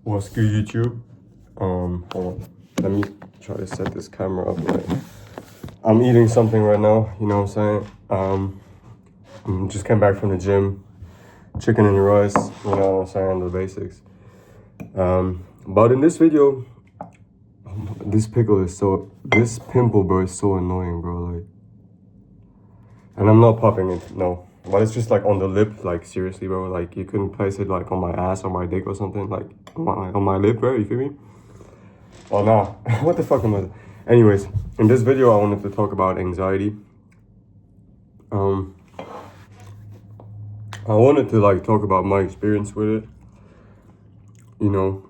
What's good, YouTube? Hold on. Let me try to set this camera up right. I'm eating something right now, you know what I'm saying? Just came back from the gym. Chicken and rice, you know what I'm saying, the basics. But in this video, this pimple, bro, is so annoying, bro, like. And I'm not popping it, no. But it's just like on the lip, like seriously, bro. Like you couldn't place it like on my ass or my dick or something, like on my lip, bro, you feel me? Oh, nah. What the fuck am I? Anyways, in this video, I wanted to talk about anxiety. I wanted to like talk about my experience with it. You know,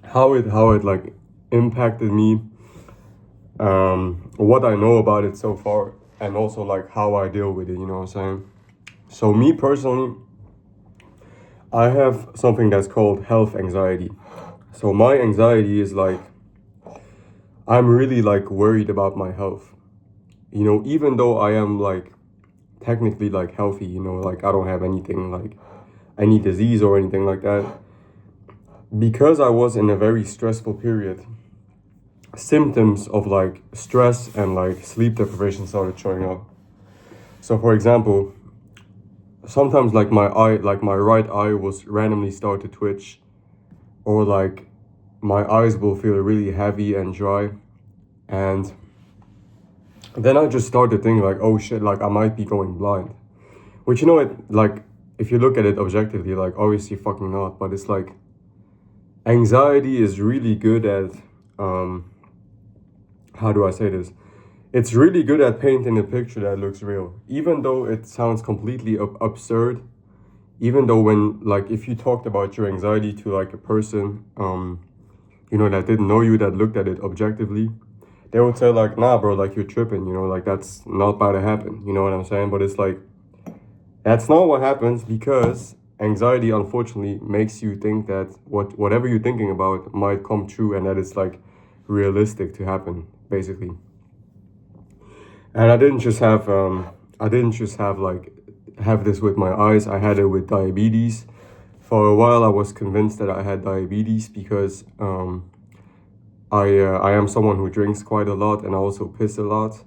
how it like impacted me. What I know about it so far, and also like how I deal with it. You know what I'm saying? So me personally, I have something that's called health anxiety. So my anxiety is like, I'm really like worried about my health. You know, even though I am like technically like healthy, you know, like I don't have anything like any disease or anything like that. Because I was in a very stressful period, symptoms of like stress and like sleep deprivation started showing up. So for example, sometimes like my right eye was randomly start to twitch, or like my eyes will feel really heavy and dry. And then I just started thinking like, oh shit, like I might be going blind. Which, you know, it like, if you look at it objectively, like obviously fucking not, but it's like, anxiety is really good at, how do I say this? It's really good at painting a picture that looks real, even though it sounds completely absurd. Even though when, like, if you talked about your anxiety to like a person, you know, that didn't know you, that looked at it objectively, they would say like, nah, bro, like you're tripping, you know, like that's not about to happen. You know what I'm saying? But it's like, that's not what happens, because anxiety, unfortunately, makes you think that whatever you're thinking about might come true, and that it's like realistic to happen, basically. And I didn't just have like have this with my eyes. I had it with diabetes. For a while, I was convinced that I had diabetes because I am someone who drinks quite a lot, and I also piss a lot.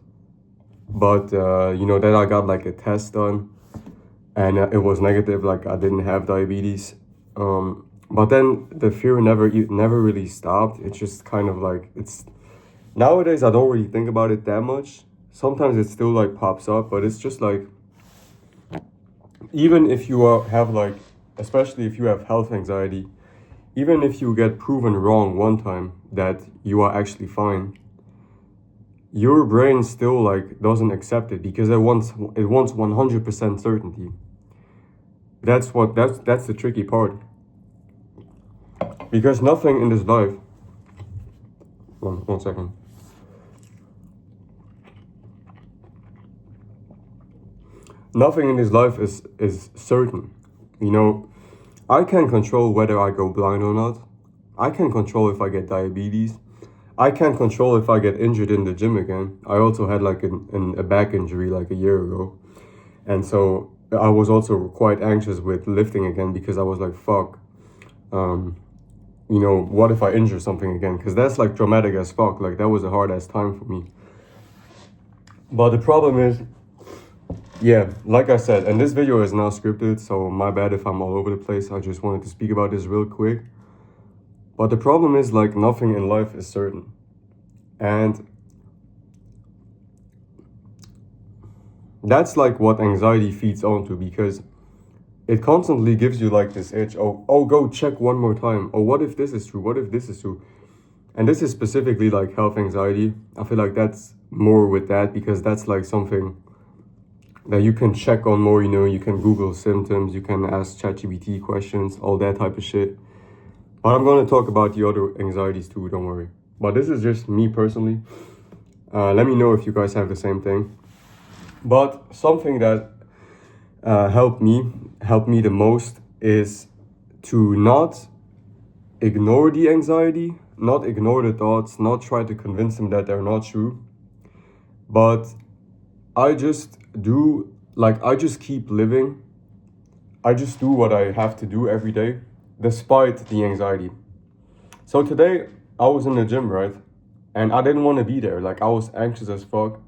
But you know, then I got like a test done, and it was negative, like I didn't have diabetes. But then the fear never really stopped. It's just kind of like, it's nowadays I don't really think about it that much. Sometimes it still like pops up, but it's just like, even if you have like, especially if you have health anxiety, even if you get proven wrong one time that you are actually fine, your brain still like doesn't accept it, because it wants 100% certainty. That's the tricky part. Because nothing in this life, one second. Nothing in this life is certain. You know, I can control whether I go blind or not. I can control if I get diabetes. I can control if I get injured in the gym again. I also had like a back injury like a year ago. And so I was also quite anxious with lifting again, because I was like, fuck, you know, what if I injure something again? Because that's like traumatic as fuck. Like that was a hard ass time for me. But the problem is, yeah, like I said, and this video is not scripted, so my bad if I'm all over the place. I just wanted to speak about this real quick. But the problem is, like, nothing in life is certain. And that's like what anxiety feeds onto, because it constantly gives you like this itch. Oh, go check one more time. Oh, what if this is true? What if this is true? And this is specifically like health anxiety. I feel like that's more with that, because that's like something that you can check on more. You know, you can Google symptoms, you can ask ChatGPT questions, all that type of shit. But I'm going to talk about the other anxieties too, don't worry. But this is just me personally. Let me know if you guys have the same thing. But something that helped me the most is to not ignore the anxiety, not ignore the thoughts, not try to convince them that they're not true. But I just keep living I just do what I have to do every day, despite the anxiety. So today I was in the gym, right? And I didn't want to be there. Like I was anxious as fuck.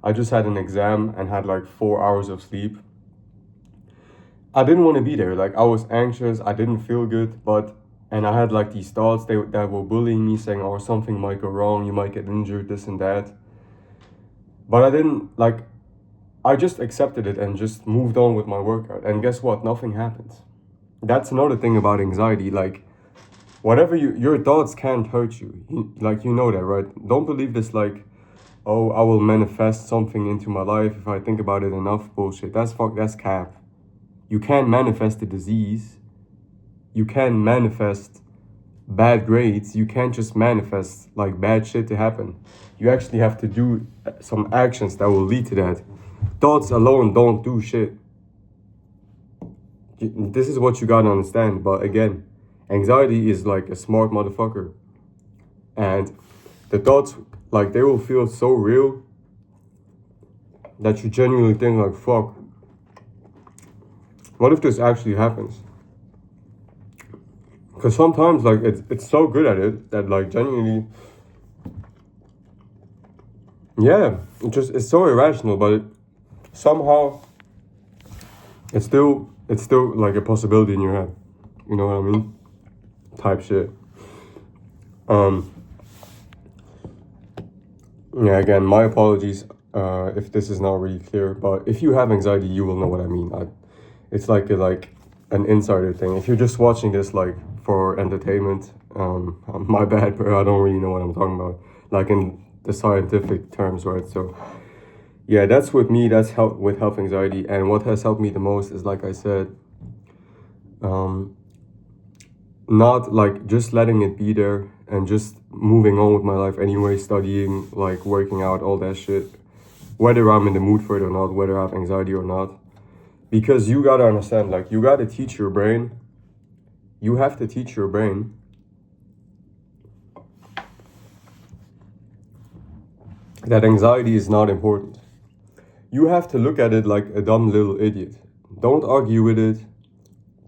I just had an exam and had like 4 hours of sleep. I didn't want to be there. Like I was anxious. I didn't feel good, but and I had like these thoughts that were bullying me, saying, "Oh, something might go wrong. You might get injured. This and that." But I didn't like. I just accepted it and just moved on with my workout. And guess what? Nothing happened. That's another thing about anxiety. Like whatever your thoughts can't hurt you. Like you know that, right? Don't believe this. Like, oh, I will manifest something into my life if I think about it enough. Bullshit. That's cap. You can't manifest a disease. You can't manifest bad grades. You can't just manifest like bad shit to happen. You actually have to do some actions that will lead to that. Thoughts alone don't do shit. This is what you gotta understand. But again, anxiety is like a smart motherfucker. And the thoughts, like, they will feel so real that you genuinely think like, fuck, what if this actually happens? Because sometimes, like, it's so good at it that, like, genuinely, yeah, it's so irrational, but somehow it's still like a possibility in your head. You know what I mean? Type shit. Yeah, again, my apologies if this is not really clear, but if you have anxiety, you will know what I mean. It's like an insider thing. If you're just watching this like for entertainment, my bad, bro. I don't really know what I'm talking about, like in the scientific terms, right? So yeah, that's with me. That's help with health anxiety, and what has helped me the most is, like I said, not like just letting it be there and just moving on with my life anyway, studying, like working out, all that shit, whether I'm in the mood for it or not, whether I have anxiety or not. Because you gotta understand, like, you gotta teach your brain, you have to teach your brain that anxiety is not important. You have to look at it like a dumb little idiot. Don't argue with it.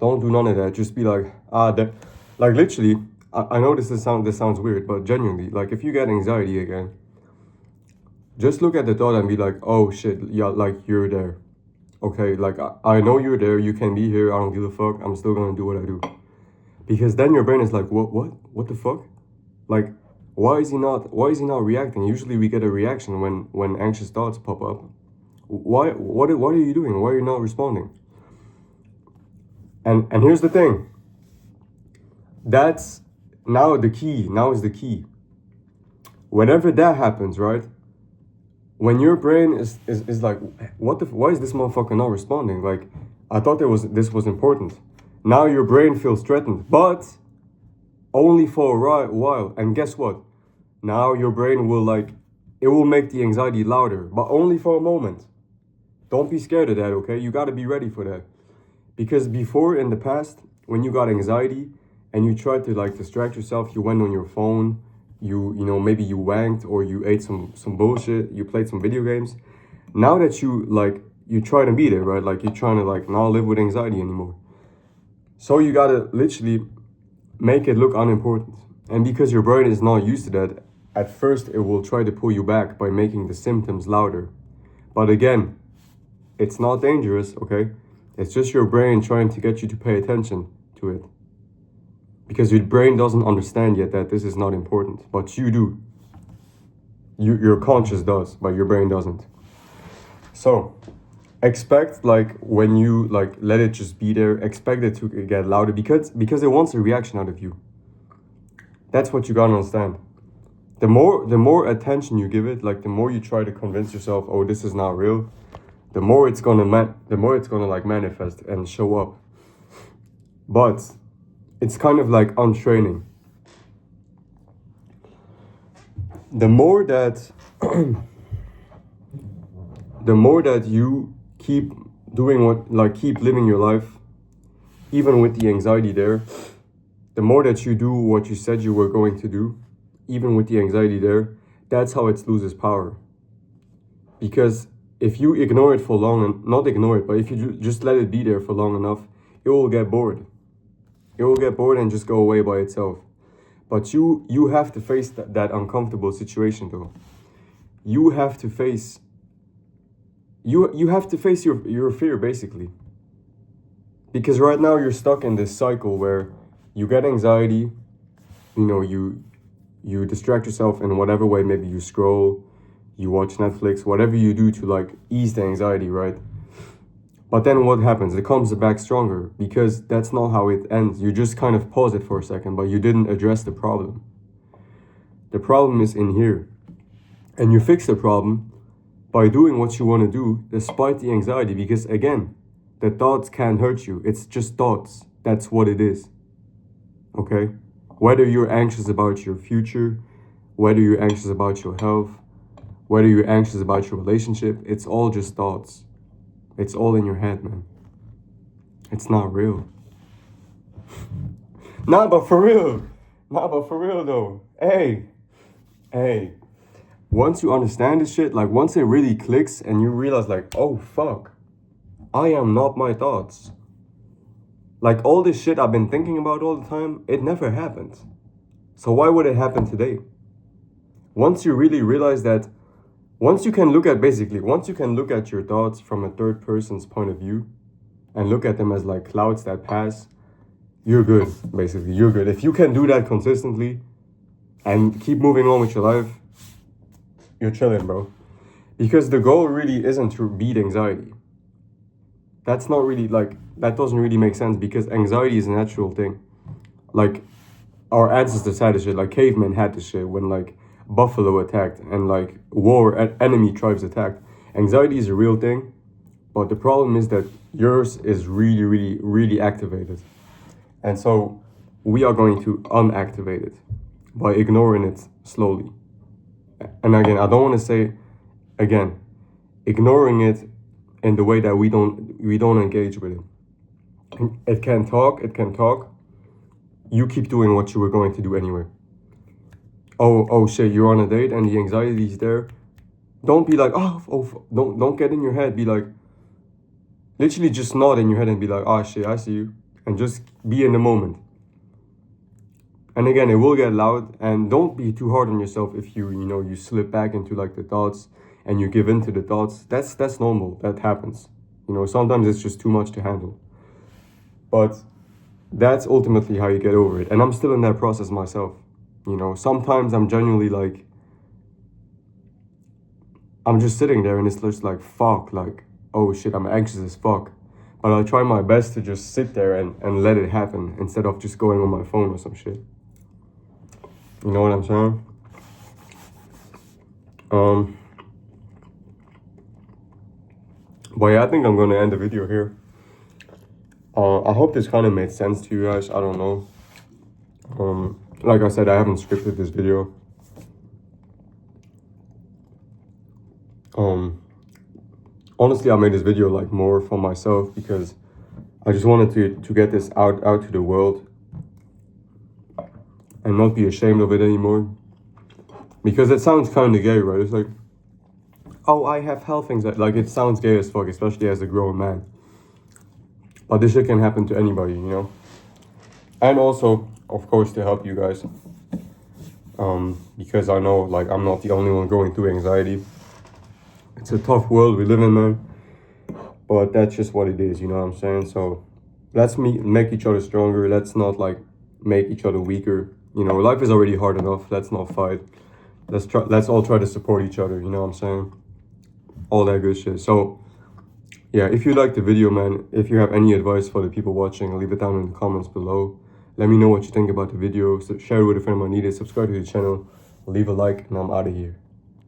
Don't do none of that. Just be like, like literally, I know this sounds weird, but genuinely, like if you get anxiety again, just look at the thought and be like, oh shit, yeah, like you're there. Okay, like I know you're there, you can be here, I don't give a fuck, I'm still gonna do what I do. Because then your brain is like, what the fuck? Like, why is he not reacting? Usually we get a reaction when anxious thoughts pop up. What are you doing? Why are you not responding? And here's the thing. That's now the key. Now is the key. Whenever that happens, right? When your brain is like, why is this motherfucker not responding? Like, I thought this was important. Now your brain feels threatened, but only for a while. And guess what? Now your brain will it will make the anxiety louder, but only for a moment. Don't be scared of that, okay? You gotta be ready for that. Because before, in the past, when you got anxiety and you tried to distract yourself, you went on your phone, you know, maybe you wanked or you ate some bullshit, you played some video games. Now that you try to beat it, right? Like you're trying to not live with anxiety anymore. So you gotta literally make it look unimportant. And because your brain is not used to that, at first it will try to pull you back by making the symptoms louder. But again, it's not dangerous, okay? It's just your brain trying to get you to pay attention to it. Because your brain doesn't understand yet that this is not important, but you do. Your conscious does, but your brain doesn't. So, expect when you let it just be there, expect it to get louder because it wants a reaction out of you. That's what you gotta understand. The more attention you give it, the more you try to convince yourself, oh, this is not real, the more it's gonna manifest and show up. But it's kind of like untraining. The more that you keep doing keep living your life, even with the anxiety there, the more that you do what you said you were going to do, even with the anxiety there, that's how it loses power. Because if you ignore it for long, and not ignore it, but if you just let it be there for long enough, it will get bored. It will get bored and just go away by itself. But you have to face that uncomfortable situation though. You have to face you have to face your fear basically. Because right now you're stuck in this cycle where you get anxiety, you know, you distract yourself in whatever way, maybe you scroll, you watch Netflix, whatever you do to like ease the anxiety, right? But then what happens? It comes back stronger because that's not how it ends. You just kind of pause it for a second, but you didn't address the problem. The problem is in here. And you fix the problem by doing what you want to do despite the anxiety, because again, the thoughts can't hurt you. It's just thoughts. That's what it is. Okay? Whether you're anxious about your future, whether you're anxious about your health, whether you're anxious about your relationship, it's all just thoughts. It's all in your head, man. It's not real. Nah, but for real. Nah, but for real though. Hey. Once you understand this shit, like once it really clicks and you realize like, oh fuck, I am not my thoughts. Like all this shit I've been thinking about all the time, it never happened. So why would it happen today? Once you really realize that, once you can look at your thoughts from a third person's point of view and look at them as like clouds that pass, you're good, basically. You're good. If you can do that consistently and keep moving on with your life, you're chilling, bro. Because the goal really isn't to beat anxiety. That's not really like, that doesn't really make sense because anxiety is a natural thing. Like our ancestors had this shit, like cavemen had this shit when like buffalo attacked and like enemy tribes attacked. Anxiety is a real thing, but the problem is that yours is really activated. And so we are going to unactivate it by ignoring it slowly. And again, I don't want to say, again, ignoring it in the way that we don't engage with it. It can talk. You keep doing what you were going to do anyway. Oh shit, you're on a date and the anxiety is there. Don't be like, don't get in your head. Be like, literally just nod in your head and be like, shit, I see you. And just be in the moment. And again, it will get loud, and don't be too hard on yourself if you slip back into like the thoughts and you give in to the thoughts. That's normal. That happens. Sometimes it's just too much to handle. But that's ultimately how you get over it. And I'm still in that process myself. Sometimes I'm genuinely like, I'm just sitting there and it's just like, fuck, like, oh shit, I'm anxious as fuck. But I try my best to just sit there and let it happen instead of just going on my phone or some shit. You know what I'm saying? But yeah, I think I'm gonna end the video here. I hope this kind of made sense to you guys. I don't know. Like I said, I haven't scripted this video. Honestly, I made this video like more for myself because I just wanted to get this out to the world and not be ashamed of it anymore. Because it sounds kind of gay, right? It's like, oh, I have health anxiety. Like, it sounds gay as fuck, especially as a grown man. But this shit can happen to anybody, And also, of course, to help you guys. Because I know, like, I'm not the only one going through anxiety. It's a tough world we live in, man. But that's just what it is, you know what I'm saying? So, let's make each other stronger. Let's not, like, make each other weaker. Life is already hard enough. Let's not fight. Let's all try to support each other, you know what I'm saying? All that good shit. So, yeah, if you liked the video, man, if you have any advice for the people watching, leave it down in the comments below. Let me know what you think about the video. So share it with a friend might need it. Subscribe to the channel. Leave a like, and I'm out of here.